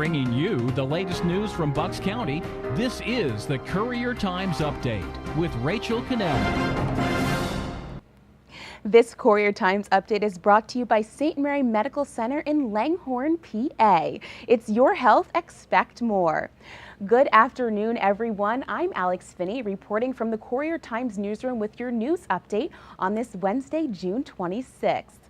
Bringing you the latest news from Bucks County, this is the Courier Times Update with Rachel Cannell. This Courier Times Update is brought to you by St. Mary Medical Center in Langhorne, PA. It's your health, expect more. Good afternoon, everyone. I'm Alex Finney reporting from the Courier Times newsroom with your news update on this Wednesday, June 26th.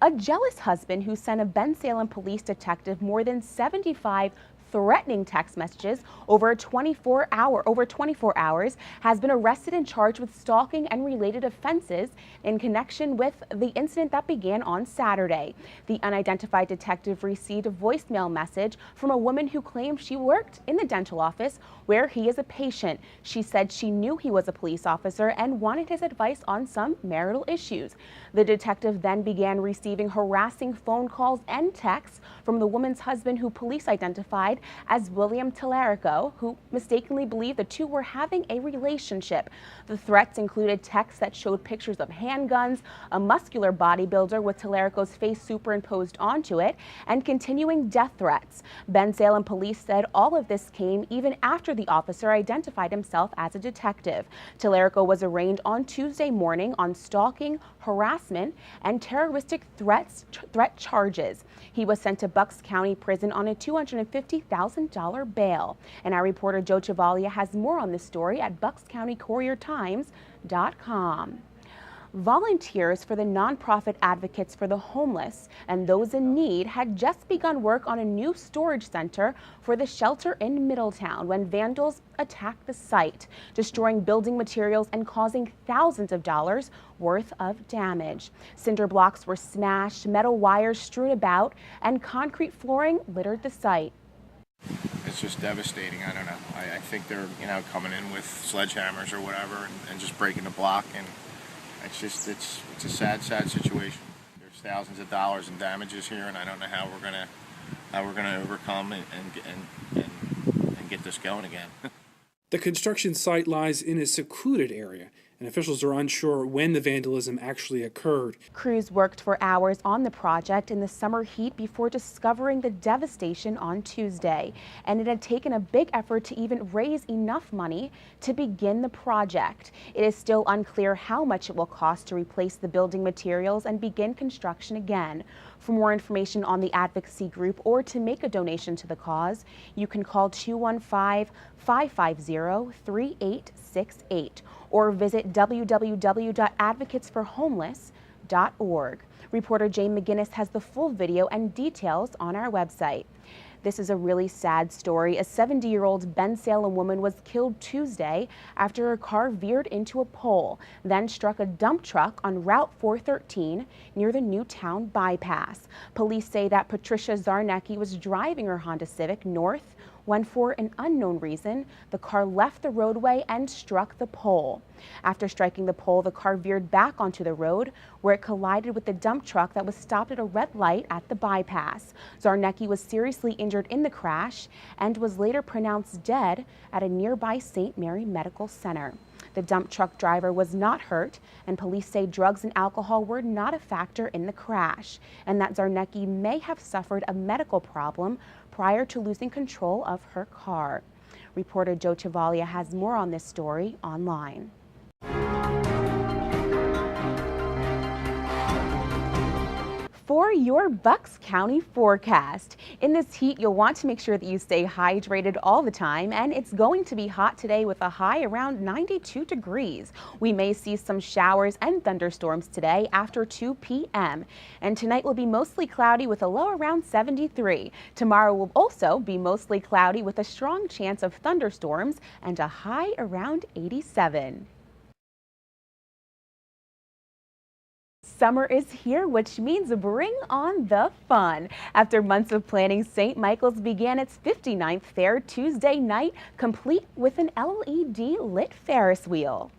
A jealous husband who sent a Bensalem police detective more than 75 threatening text messages over 24 hours has been arrested and charged with stalking and related offenses in connection with the incident that began on Saturday. The unidentified detective received a voicemail message from a woman who claimed she worked in the dental office where he is a patient. She said she knew he was a police officer and wanted his advice on some marital issues. The detective then began receiving harassing phone calls and texts from the woman's husband, who police identified as William Tallarico, who mistakenly believed the two were having a relationship. The threats included texts that showed pictures of handguns, a muscular bodybuilder with Tallarico's face superimposed onto it, and continuing death threats. Bensalem police said all of this came even after the officer identified himself as a detective. Tallarico was arraigned on Tuesday morning on stalking, harassment, and terroristic threat charges. He was sent to Bucks County Prison on a $250,000 bail. And our reporter Joe Chavalia has more on this story at buckscountycouriertimes.com. Volunteers for the nonprofit Advocates for the Homeless and Those in Need had just begun work on a new storage center for the shelter in Middletown when vandals attacked the site, destroying building materials and causing thousands of dollars worth of damage. Cinder blocks were smashed, metal wires strewn about, and concrete flooring littered the site. It's just devastating. I don't know. I think they're, coming in with sledgehammers or whatever and just breaking the block, and it's a sad situation. There's thousands of dollars in damages here, and I don't know how we're gonna overcome and get this going again. The construction site lies in a secluded area, and officials are unsure when the vandalism actually occurred. Crews worked for hours on the project in the summer heat before discovering the devastation on Tuesday, and it had taken a big effort to even raise enough money to begin the project. It is still unclear how much it will cost to replace the building materials and begin construction again. For more information on the advocacy group or to make a donation to the cause, you can call 215-550-3868 or visit www.advocatesforhomeless.org. Reporter Jane McGinnis has the full video and details on our website. This is a really sad story. A 70-year-old Bensalem woman was killed Tuesday after her car veered into a pole, then struck a dump truck on Route 413 near the Newtown bypass. Police say that Patricia Zarnecki was driving her Honda Civic north when, for an unknown reason, the car left the roadway and struck the pole. After striking the pole, the car veered back onto the road, where it collided with the dump truck that was stopped at a red light at the bypass. Zarnecki was seriously injured in the crash and was later pronounced dead at a nearby St. Mary Medical Center. The dump truck driver was not hurt, and police say drugs and alcohol were not a factor in the crash, and that Zarnecki may have suffered a medical problem prior to losing control of her car. Reporter Joe Chavalia has more on this story online. For your Bucks County forecast. In this heat, you'll want to make sure that you stay hydrated all the time, and it's going to be hot today with a high around 92 degrees. We may see some showers and thunderstorms today after 2 p.m. And tonight will be mostly cloudy with a low around 73. Tomorrow will also be mostly cloudy with a strong chance of thunderstorms and a high around 87. Summer is here, which means bring on the fun. After months of planning, St. Michael's began its 59th fair Tuesday night, complete with an LED lit Ferris wheel.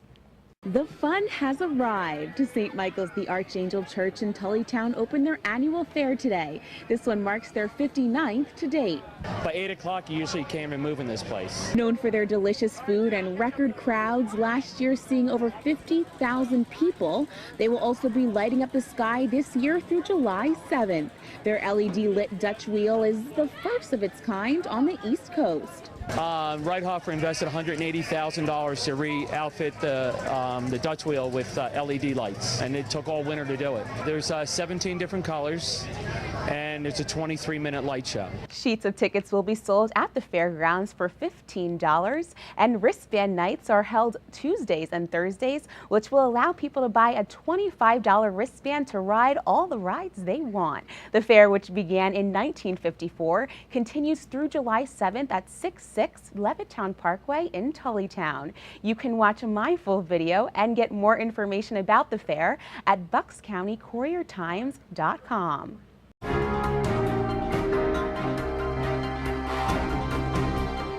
The fun has arrived. St. Michael's the Archangel Church in Tullytown opened their annual fair today. This one marks their 59th to date. By 8 o'clock, you usually came and move in this place. Known for their delicious food and record crowds, last year seeing over 50,000 people. They will also be lighting up the sky this year through July 7th. Their LED lit Dutch wheel is the first of its kind on the East Coast. Reithofer invested $180,000 to re-outfit the Dutch wheel with LED lights, and it took all winter to do it. There's 17 different colors, and it's a 23-minute light show. Sheets of tickets will be sold at the fairgrounds for $15, and wristband nights are held Tuesdays and Thursdays, which will allow people to buy a $25 wristband to ride all the rides they want. The fair, which began in 1954, continues through July 7th at 6 Levittown Parkway in Tullytown. You can watch my full video and get more information about the fair at buckscountycouriertimes.com.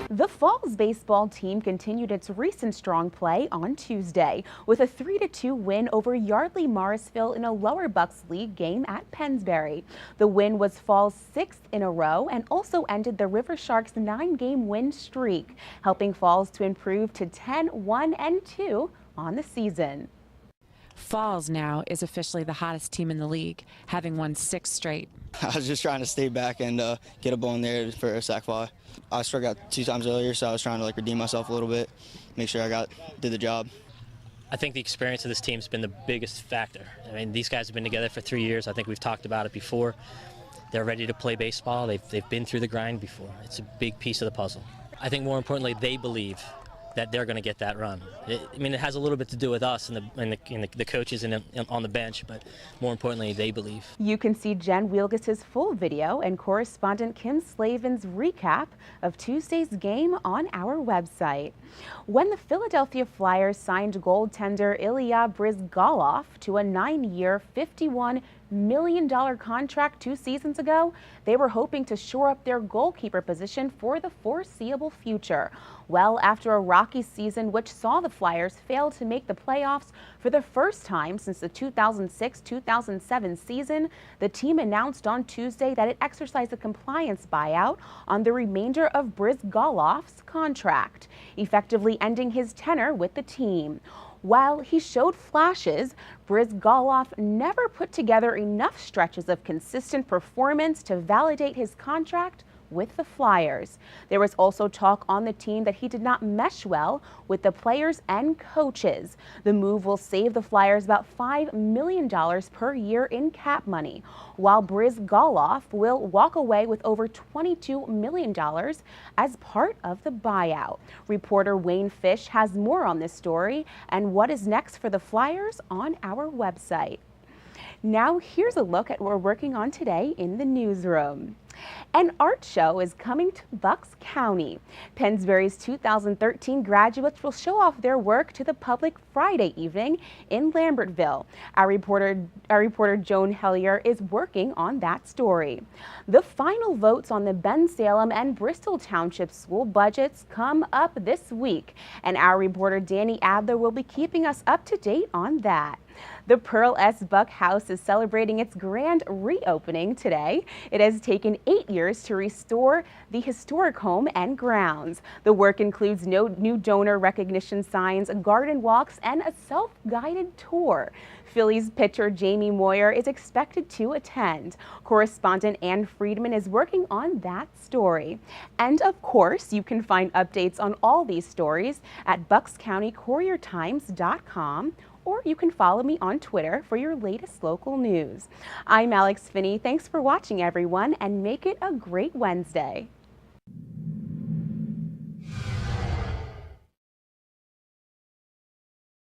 The Falls baseball team continued its recent strong play on Tuesday with a 3-2 win over Yardley Morrisville in a lower Bucks League game at Pennsbury. The win was Falls' 6th in a row and also ended the River Sharks' 9-game win streak, helping Falls to improve to 10-1-2 on the season. Falls now is officially the hottest team in the league, having won 6 straight. I was just trying to stay back and get a ball in there for a sac fly. I struck out 2 times earlier, so I was trying to redeem myself a little bit, make sure I did the job. I think the experience of this team has been the biggest factor. I mean, these guys have been together for 3 years. I think we've talked about it before. They're ready to play baseball. They've been through the grind before. It's a big piece of the puzzle. I think more importantly, they believe that they're going to get that run. It has a little bit to do with us and the coaches on the bench, but more importantly, they believe. You can see Jen Wielgus' full video and correspondent Kim Slavin's recap of Tuesday's game on our website. When the Philadelphia Flyers signed goaltender Ilya Bryzgalov to a 9-year, $51 million contract 2 seasons ago, they were hoping to shore up their goalkeeper position for the foreseeable future. Well, after a rocky season which saw the Flyers fail to make the playoffs for the first time since the 2006-2007 season, the team announced on Tuesday that it exercised a compliance buyout on the remainder of Bryzgalov's contract, effectively ending his tenure with the team. While he showed flashes, Bryzgalov never put together enough stretches of consistent performance to validate his contract with the Flyers. There was also talk on the team that he did not mesh well with the players and coaches. The move will save the Flyers about $5 million per year in cap money, while Bryzgalov will walk away with over $22 million as part of the buyout. Reporter Wayne Fish has more on this story and what is next for the Flyers on our website. Now here's a look at what we're working on today in the newsroom. An art show is coming to Bucks County. Pennsbury's 2013 graduates will show off their work to the public Friday evening in Lambertville. Our reporter Joan Hellier is working on that story. The final votes on the Bensalem and Bristol Township school budgets come up this week, and our reporter Danny Adler will be keeping us up to date on that. The Pearl S. Buck House is celebrating its grand reopening today. It has taken 8 years to restore the historic home and grounds. The work includes new donor recognition signs, garden walks, and a self-guided tour. Phillies pitcher Jamie Moyer is expected to attend. Correspondent Ann Friedman is working on that story. And of course, you can find updates on all these stories at buckscountycouriertimes.com, or you can follow me on Twitter for your latest local news. I'm Alex Finney. Thanks for watching, everyone, and make it a great Wednesday.